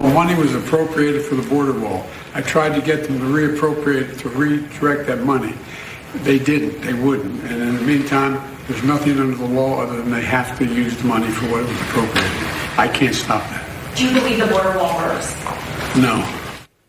The money was appropriated for the border wall. I tried to get them to redirect that money. They didn't. They wouldn't. And in the meantime, there's nothing under the law other than they have to use the money for what it was appropriated. I can't stop that. Do you believe the border wall works? No.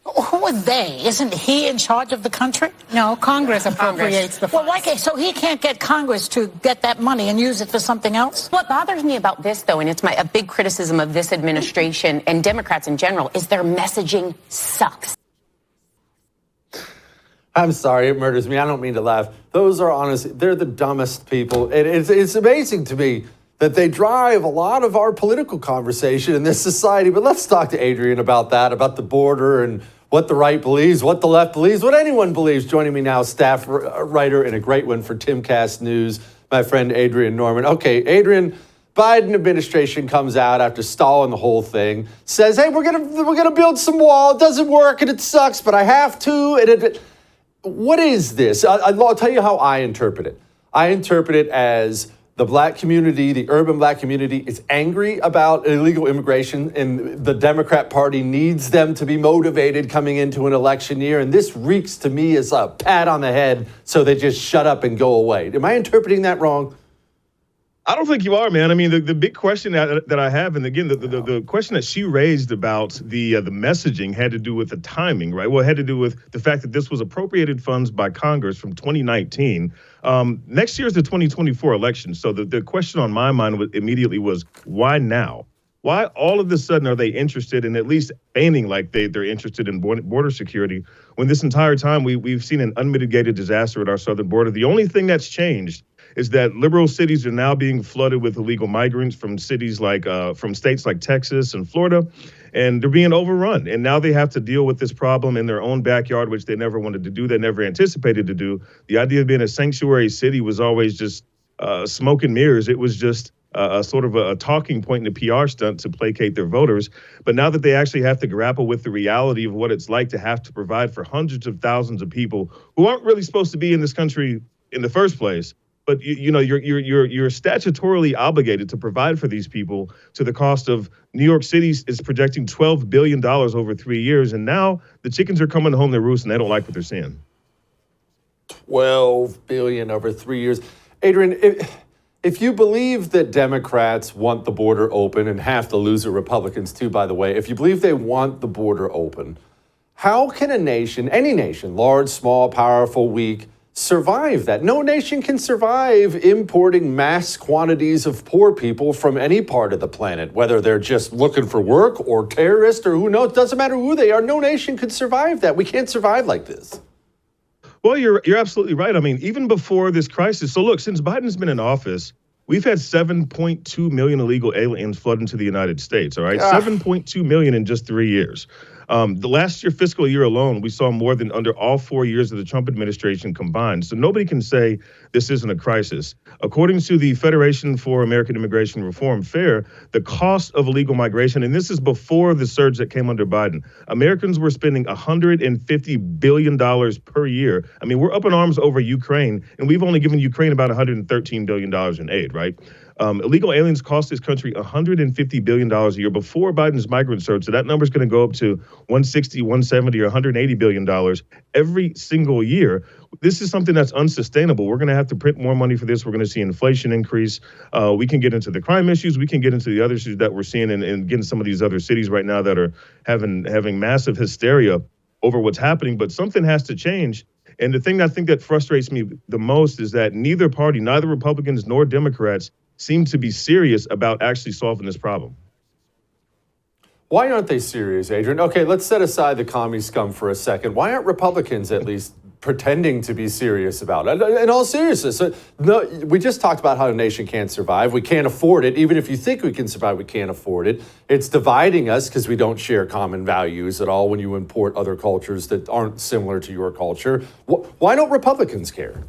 Who are they? Isn't he in charge of the country? No, Congress appropriates the funds. Well, okay, so he can't get Congress to get that money and use it for something else? What bothers me about this, though, and it's a big criticism of this administration and Democrats in general, is their messaging sucks. I'm sorry, it murders me. I don't mean to laugh. Those are honestly, they're the dumbest people. It's amazing to me that they drive a lot of our political conversation in this society. But let's talk to Adrian about that, about the border and what the right believes, what the left believes, what anyone believes. Joining me now, staff writer and a great one for Timcast News, my friend Adrian Norman. Okay, Adrian, Biden administration comes out after stalling the whole thing, says, hey, we're gonna build some wall. It doesn't work and it sucks, but I have to. What is this? I'll tell you how I interpret it. I interpret it as the black community, the urban black community, is angry about illegal immigration, and the Democrat Party needs them to be motivated coming into an election year. And this reeks to me as a pat on the head, so they just shut up and go away. Am I interpreting that wrong? I don't think you are, man. I mean, the big question that I have, and again, the question that she raised about the messaging had to do with the timing, right? Well, it had to do with the fact that this was appropriated funds by Congress from 2019. Next year is the 2024 election. So the question on my mind immediately was, why now? Why all of a sudden are they interested in at least feigning like they're interested in border security when this entire time we've seen an unmitigated disaster at our southern border? The only thing that's changed is that liberal cities are now being flooded with illegal migrants from states like Texas and Florida, and they're being overrun. And now they have to deal with this problem in their own backyard, which they never wanted to do, they never anticipated to do. The idea of being a sanctuary city was always just smoke and mirrors. It was just a sort of a talking point and a PR stunt to placate their voters. But now that they actually have to grapple with the reality of what it's like to have to provide for hundreds of thousands of people who aren't really supposed to be in this country in the first place, but you're statutorily obligated to provide for these people to the cost of New York City is projecting $12 billion over 3 years. And now the chickens are coming home to roost and they don't like what they're seeing. $12 billion over 3 years. Adrian, if you believe that Democrats want the border open, and half the loser Republicans too, by the way, if you believe they want the border open, how can a nation, any nation, large, small, powerful, weak, survive that? No nation can survive importing mass quantities of poor people from any part of the planet, whether they're just looking for work or terrorists or who knows. It doesn't matter who they are. No nation could survive that. We can't survive like this. Well, you're absolutely right. I mean, even before this crisis. So look, since Biden's been in office, we've had 7.2 million illegal aliens flood into the United States. All right, 7.2 million in just 3 years. The last fiscal year alone, we saw more than under all 4 years of the Trump administration combined. So nobody can say this isn't a crisis. According to the Federation for American Immigration Reform, FAIR, the cost of illegal migration, and this is before the surge that came under Biden, Americans were spending $150 billion per year. I mean, we're up in arms over Ukraine, and we've only given Ukraine about $113 billion in aid, right? Illegal aliens cost this country $150 billion a year before Biden's migrant surge. So that number is going to go up to 160, 170, or $180 billion every single year. This is something that's unsustainable. We're going to have to print more money for this. We're going to see inflation increase. We can get into the crime issues. We can get into the other issues that we're seeing and get in some of these other cities right now that are having massive hysteria over what's happening. But something has to change. And the thing I think that frustrates me the most is that neither party, neither Republicans nor Democrats, seem to be serious about actually solving this problem. Why aren't they serious, Adrian? Okay, let's set aside the commie scum for a second. Why aren't Republicans at least pretending to be serious about it? In all seriousness, no, we just talked about how a nation can't survive. We can't afford it. Even if you think we can survive, we can't afford it. It's dividing us because we don't share common values at all when you import other cultures that aren't similar to your culture. Why don't Republicans care?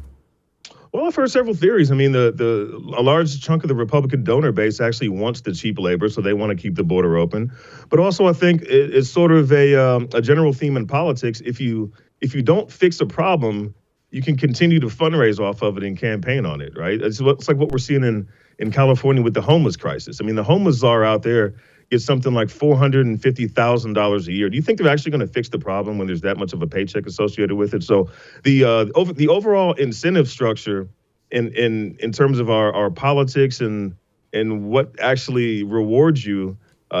Well, I've heard several theories. I mean, a large chunk of the Republican donor base actually wants the cheap labor, so they want to keep the border open. But also, I think it's sort of a general theme in politics. If you don't fix a problem, you can continue to fundraise off of it and campaign on it, right? It's like what we're seeing in California with the homeless crisis. I mean, the homeless czar out there get something like $450,000 a year. Do you think they're actually going to fix the problem when there's that much of a paycheck associated with it? So the overall incentive structure in terms of our politics and what actually rewards you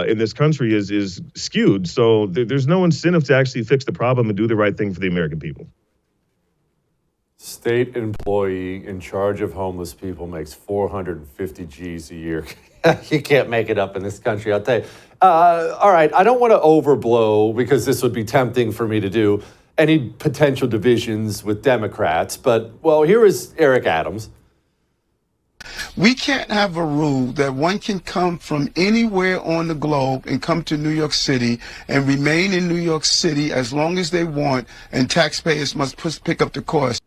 in this country is skewed. So there's no incentive to actually fix the problem and do the right thing for the American people. State employee in charge of homeless people makes 450 G's a year. You can't make it up in this country, I'll tell you. All right, I don't want to overblow, because this would be tempting for me to do, any potential divisions with Democrats. But, well, here is Eric Adams. We can't have a rule that one can come from anywhere on the globe and come to New York City and remain in New York City as long as they want, and taxpayers must pick up the cost.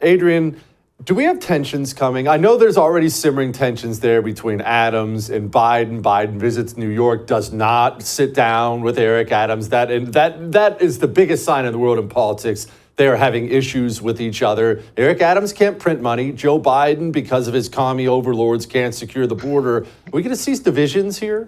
Adrian, do we have tensions coming? I know there's already simmering tensions there between Adams and Biden. Biden visits New York, does not sit down with Eric Adams. That is the biggest sign in the world in politics. They are having issues with each other. Eric Adams can't print money. Joe Biden, because of his commie overlords, can't secure the border. Are we going to see divisions here?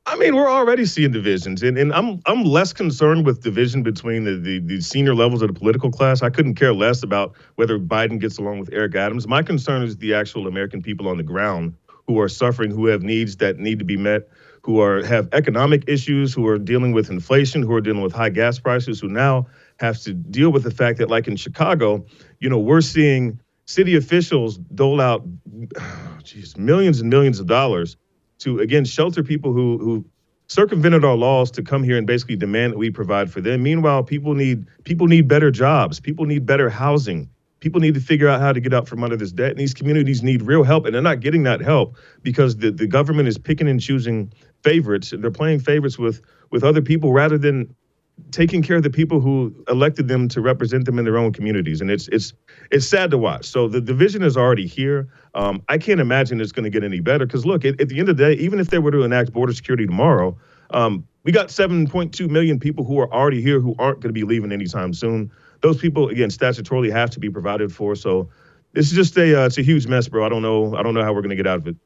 I mean, we're already seeing divisions, and I'm less concerned with division between the senior levels of the political class. I couldn't care less about whether Biden gets along with Eric Adams. My concern is the actual American people on the ground who are suffering, who have needs that need to be met, who have economic issues, who are dealing with inflation, who are dealing with high gas prices, who now have to deal with the fact that, like in Chicago, we're seeing city officials dole out millions and millions of dollars to, again, shelter people who circumvented our laws to come here and basically demand that we provide for them. Meanwhile, people need better jobs. People need better housing. People need to figure out how to get out from under this debt. And these communities need real help, and they're not getting that help because the government is picking and choosing favorites. They're playing favorites with other people rather than taking care of the people who elected them to represent them in their own communities. And it's sad to watch. So the division is already here. I can't imagine it's going to get any better because, look, at the end of the day, even if they were to enact border security tomorrow, we got 7.2 million people who are already here who aren't going to be leaving anytime soon. Those people, again, statutorily have to be provided for. So this is just it's a huge mess, bro. I don't know how we're going to get out of it.